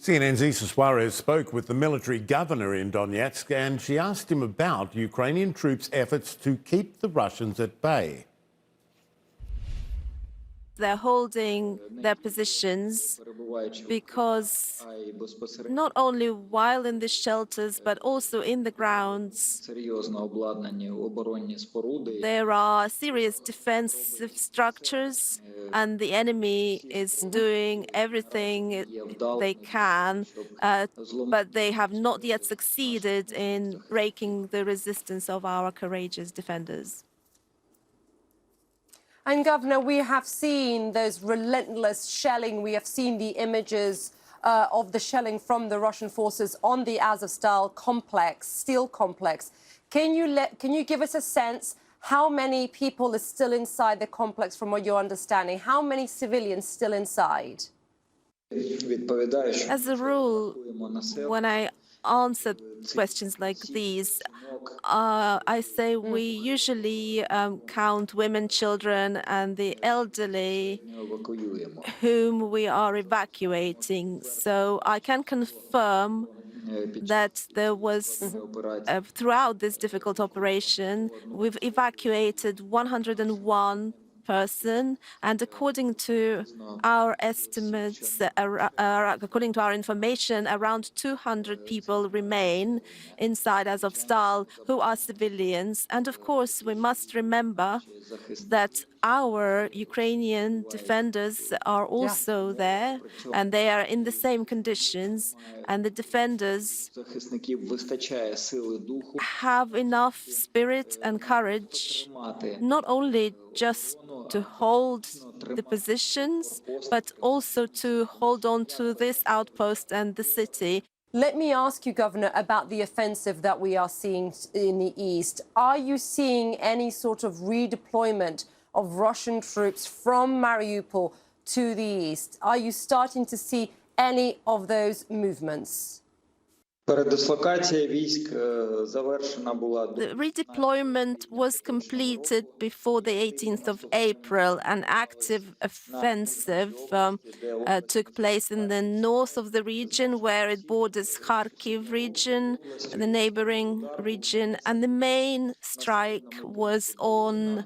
CNN's Issa Suarez spoke with the military governor in Donetsk and she asked him about Ukrainian troops' efforts to keep the Russians at bay. They're holding their positions because not only while in the shelters, but also in the grounds, there are serious defensive structures, and the enemy is doing everything they can, but they have not yet succeeded in breaking the resistance of our courageous defenders. And Governor, we have seen those relentless shelling. We have seen the images of the shelling from the Russian forces on the Azovstali complex, steel complex. Can you give us a sense how many people are still inside the complex from what you're understanding? How many civilians still inside? As a rule, when I answer questions like these, I say we usually count women, children, and the elderly whom we are evacuating. So I can confirm that there was, throughout this difficult operation, we've evacuated 101 person, and according to our estimates, according to our information, around 200 people remain inside Azovstali who are civilians. And of course, we must remember that our Ukrainian defenders are also there, and they are in the same conditions, and the defenders have enough spirit and courage not only just to hold the positions, but also to hold on to this outpost and the city. Let me ask you, Governor, about the offensive that we are seeing in the east. Are you seeing any sort of redeployment of Russian troops from Mariupol to the east? Are you starting to see any of those movements? Передислокація військ завершена була. The redeployment was completed before the 18th of April. An active offensive took place in the north of the region where it borders Kharkiv region, the neighboring region, and the main strike was on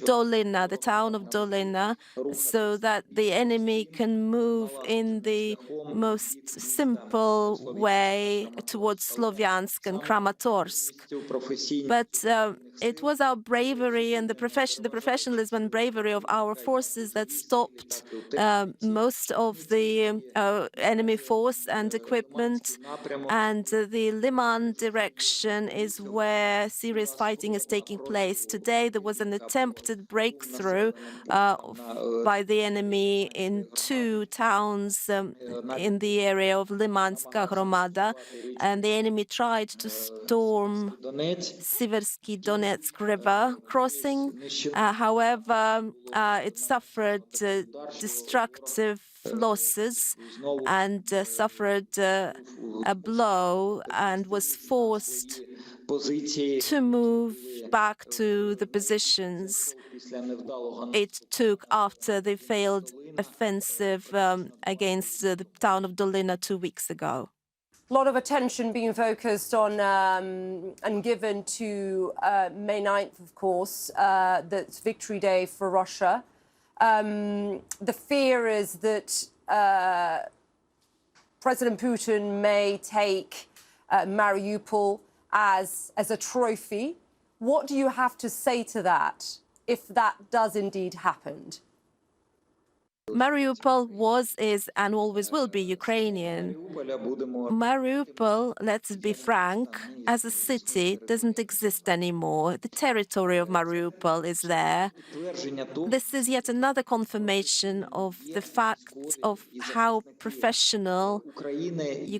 Dolina, the town of Dolina, so that the enemy can move in the most simple way towards Slov'янськ and Kramatorsk. But it was our bravery and the professionalism and bravery of our forces that stopped most of the enemy force and equipment. And the Liman direction is where serious fighting is taking place. Today, there was an attempted breakthrough by the enemy in two towns in the area of Limanska Hromada, and the enemy tried to storm Siversky Donetsk River crossing. However, it suffered destructive losses and suffered a blow and was forced to move back to the positions it took after the failed offensive against the town of Dolina 2 weeks ago. A lot of attention being focused on and given to May 9th, of course, that's Victory Day for Russia. The fear is that President Putin may take Mariupol as a trophy. What do you have to say to that, if that does indeed happen? Mariupol was, is, and always will be Ukrainian. Mariupol, let's be frank, as a city doesn't exist anymore. The territory of Mariupol is there. This is yet another confirmation of the fact of how professional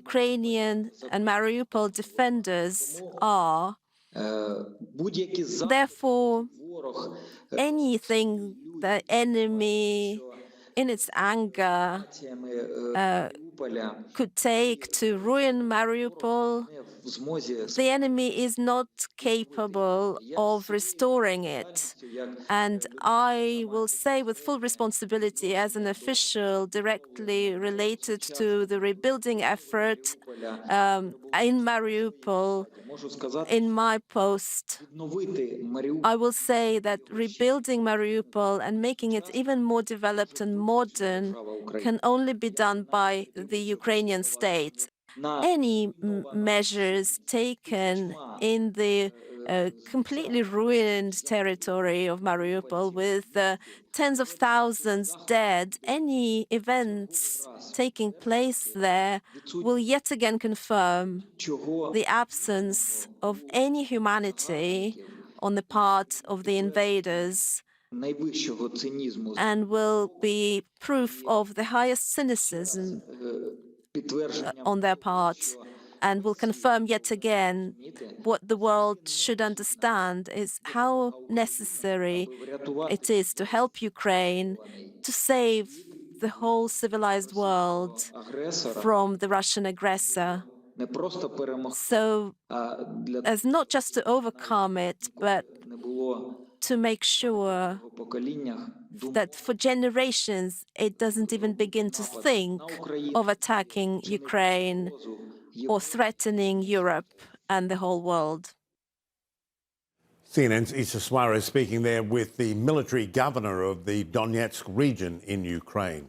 Ukrainian and Mariupol defenders are. Therefore, anything the enemy in its anger could take to ruin Mariupol в змозі The enemy is not capable of restoring it. And I will say with full responsibility as an official directly related to the rebuilding effort in Mariupol, можу сказати, in my post, відновити Маріуполь I will say that rebuilding Mariupol and making it even more developed and modern can only be done by the Ukrainian state. Any measures taken in the completely ruined territory of Mariupol with tens of thousands dead, any events taking place there will yet again confirm чого the absence of any humanity on the part of the invaders найвищого цинізму and will be proof of the highest cynicism підтвердження on their part and will confirm yet again what the world should understand is how necessary it is to help Ukraine to save the whole civilized world агресора from the Russian aggressor. не просто перемогти, So а для as not just to overcome it, but не було to make sure в поколіннях that for generations it doesn't even begin to think of attacking Ukraine or threatening Europe and the whole world. CNN's Issa Suarez speaking there with the military governor of the Donetsk region in Ukraine.